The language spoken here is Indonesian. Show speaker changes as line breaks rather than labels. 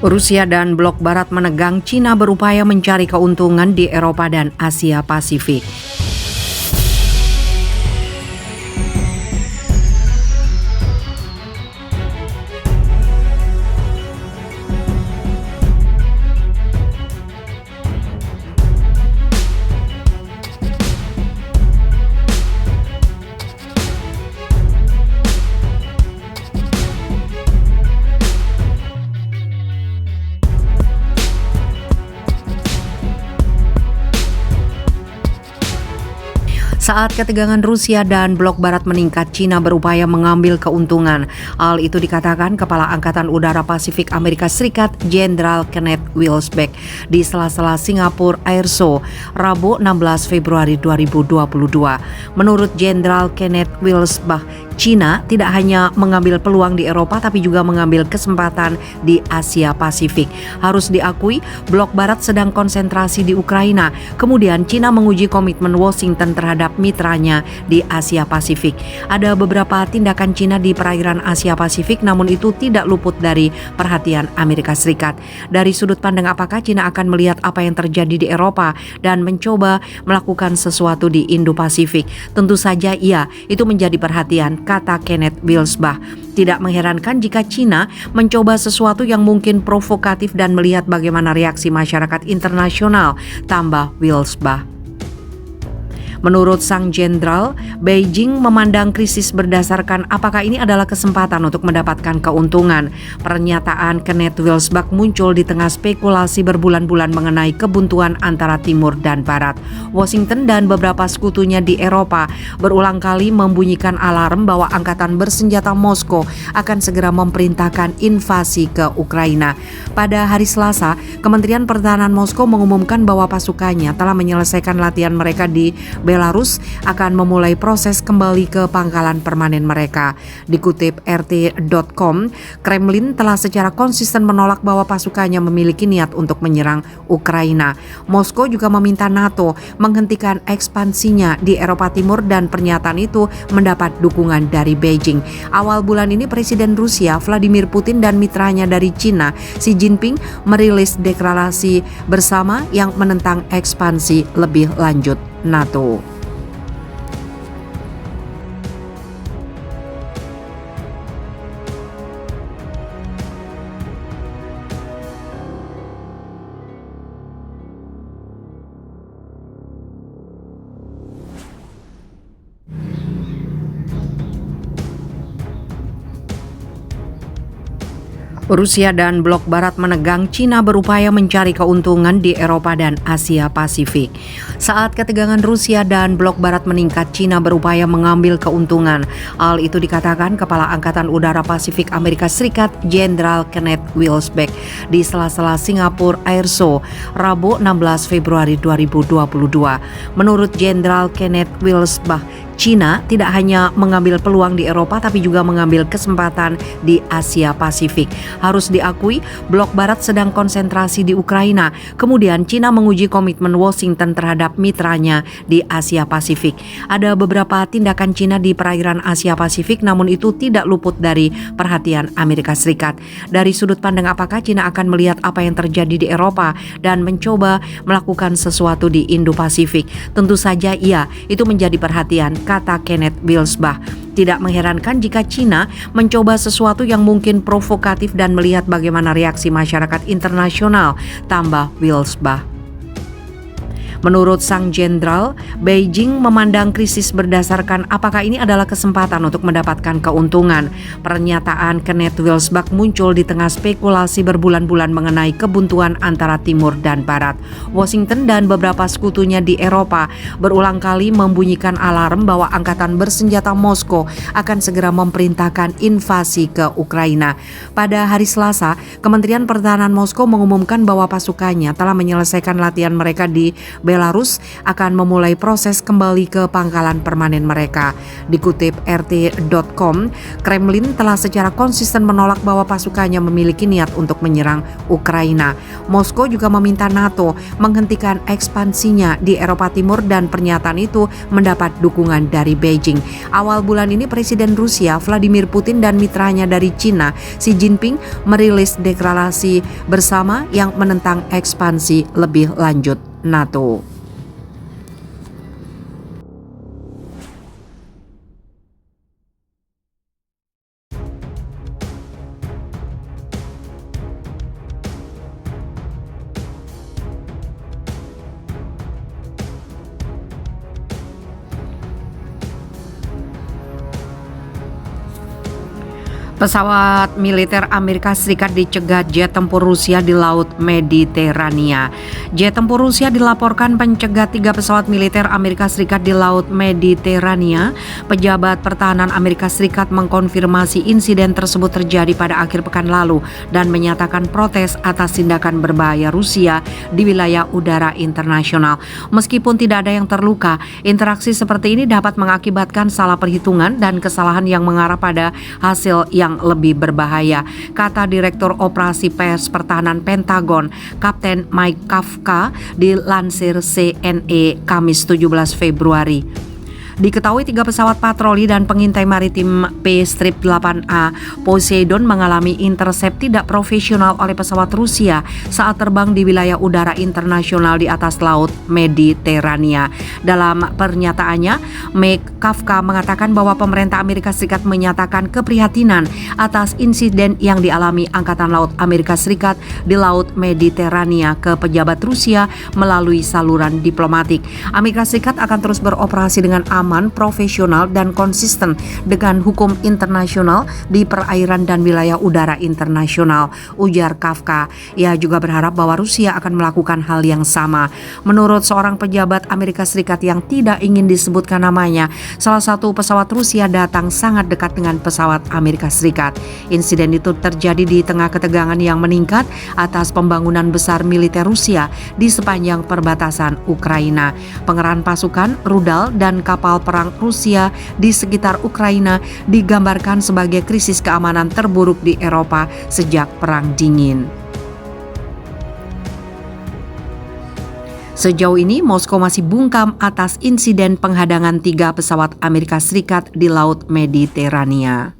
Rusia dan blok barat menegang Cina berupaya mencari keuntungan di Eropa dan Asia Pasifik. Saat ketegangan Rusia dan blok barat meningkat, Cina berupaya mengambil keuntungan. Hal itu dikatakan Kepala Angkatan Udara Pasifik Amerika Serikat Jenderal Kenneth Wilsbeck di sela-sela Singapore Airshow, Rabu 16 Februari 2022. Menurut Jenderal Kenneth Wilsbeck, Cina tidak hanya mengambil peluang di Eropa tapi juga mengambil kesempatan di Asia Pasifik. Harus diakui, blok barat sedang konsentrasi di Ukraina. Kemudian Cina menguji komitmen Washington terhadap mitranya di Asia Pasifik. Ada beberapa tindakan Cina di perairan Asia Pasifik, namun itu tidak luput dari perhatian Amerika Serikat. Dari sudut pandang apakah Cina akan melihat apa yang terjadi di Eropa dan mencoba melakukan sesuatu di Indo-Pasifik? Tentu saja iya, itu menjadi perhatian, kata Kenneth Wilsbeck. Tidak mengherankan jika Cina mencoba sesuatu yang mungkin provokatif dan melihat bagaimana reaksi masyarakat internasional, tambah Wilsbeck. Menurut sang jenderal, Beijing memandang krisis berdasarkan apakah ini adalah kesempatan untuk mendapatkan keuntungan. Pernyataan Kenneth Wilsbeck muncul di tengah spekulasi berbulan-bulan mengenai kebuntuan antara Timur dan Barat. Washington dan beberapa sekutunya di Eropa berulang kali membunyikan alarm bahwa angkatan bersenjata Moskow akan segera memerintahkan invasi ke Ukraina. Pada hari Selasa, Kementerian Pertahanan Moskow mengumumkan bahwa pasukannya telah menyelesaikan latihan mereka di Belarus akan memulai proses kembali ke pangkalan permanen mereka. Dikutip RT.com, Kremlin telah secara konsisten menolak bahwa pasukannya memiliki niat untuk menyerang Ukraina. Moskow juga meminta NATO menghentikan ekspansinya di Eropa Timur dan pernyataan itu mendapat dukungan dari Beijing. Awal bulan ini Presiden Rusia Vladimir Putin dan mitranya dari Cina Xi Jinping merilis deklarasi bersama yang menentang ekspansi lebih lanjut NATO. Rusia dan blok barat menegang Cina berupaya mencari keuntungan di Eropa dan Asia Pasifik. Saat ketegangan Rusia dan blok barat meningkat, Cina berupaya mengambil keuntungan. Hal itu dikatakan Kepala Angkatan Udara Pasifik Amerika Serikat Jenderal Kenneth Wilsbeck di sela-sela Singapore Airshow, Rabu 16 Februari 2022. Menurut Jenderal Kenneth Wilsbeck, Cina tidak hanya mengambil peluang di Eropa tapi juga mengambil kesempatan di Asia Pasifik. Harus diakui, blok barat sedang konsentrasi di Ukraina. Kemudian Cina menguji komitmen Washington terhadap mitranya di Asia Pasifik. Ada beberapa tindakan Cina di perairan Asia Pasifik, namun itu tidak luput dari perhatian Amerika Serikat. Dari sudut pandang apakah Cina akan melihat apa yang terjadi di Eropa dan mencoba melakukan sesuatu di Indo-Pasifik? Tentu saja iya, itu menjadi perhatian, kata Kenneth Wilsbeck. Tidak mengherankan jika Cina mencoba sesuatu yang mungkin provokatif dan melihat bagaimana reaksi masyarakat internasional, tambah Wilsbeck. Menurut sang jenderal, Beijing memandang krisis berdasarkan apakah ini adalah kesempatan untuk mendapatkan keuntungan. Pernyataan Kenneth Wilsbeck muncul di tengah spekulasi berbulan-bulan mengenai kebuntuan antara Timur dan Barat. Washington dan beberapa sekutunya di Eropa berulang kali membunyikan alarm bahwa angkatan bersenjata Moskow akan segera memerintahkan invasi ke Ukraina. Pada hari Selasa, Kementerian Pertahanan Moskow mengumumkan bahwa pasukannya telah menyelesaikan latihan mereka di Belarus akan memulai proses kembali ke pangkalan permanen mereka. Dikutip RT.com, Kremlin telah secara konsisten menolak bahwa pasukannya memiliki niat untuk menyerang Ukraina. Moskow juga meminta NATO menghentikan ekspansinya di Eropa Timur dan pernyataan itu mendapat dukungan dari Beijing. Awal bulan ini Presiden Rusia Vladimir Putin dan mitranya dari Cina Xi Jinping merilis deklarasi bersama yang menentang ekspansi lebih lanjut NATO. Pesawat militer Amerika Serikat dicegat jet tempur Rusia di Laut Mediterania. Jet tempur Rusia dilaporkan pencegat 3 pesawat militer Amerika Serikat di Laut Mediterania. Pejabat pertahanan Amerika Serikat mengkonfirmasi insiden tersebut terjadi pada akhir pekan lalu dan menyatakan protes atas tindakan berbahaya Rusia di wilayah udara internasional. Meskipun tidak ada yang terluka, interaksi seperti ini dapat mengakibatkan salah perhitungan dan kesalahan yang mengarah pada hasil yang lebih berbahaya, kata Direktur Operasi Pers Pertahanan Pentagon, Kapten Mike Kafka, dilansir CNE Kamis 17 Februari. Diketahui 3 pesawat patroli dan pengintai maritim P-8A Poseidon mengalami intercept tidak profesional oleh pesawat Rusia saat terbang di wilayah udara internasional di atas Laut Mediterania. Dalam pernyataannya, Mike Kafka mengatakan bahwa pemerintah Amerika Serikat menyatakan keprihatinan atas insiden yang dialami Angkatan Laut Amerika Serikat di Laut Mediterania ke pejabat Rusia melalui saluran diplomatik. Amerika Serikat akan terus beroperasi dengan aman, profesional, dan konsisten dengan hukum internasional di perairan dan wilayah udara internasional, ujar Kafka. Ia juga berharap bahwa Rusia akan melakukan hal yang sama. Menurut seorang pejabat Amerika Serikat yang tidak ingin disebutkan namanya, salah satu pesawat Rusia datang sangat dekat dengan pesawat Amerika Serikat. Insiden itu terjadi di tengah ketegangan yang meningkat atas pembangunan besar militer Rusia di sepanjang perbatasan Ukraina. Pengerahan pasukan, rudal, dan kapal perang Rusia di sekitar Ukraina digambarkan sebagai krisis keamanan terburuk di Eropa sejak Perang Dingin. Sejauh ini, Moskow masih bungkam atas insiden penghadangan 3 pesawat Amerika Serikat di Laut Mediterania.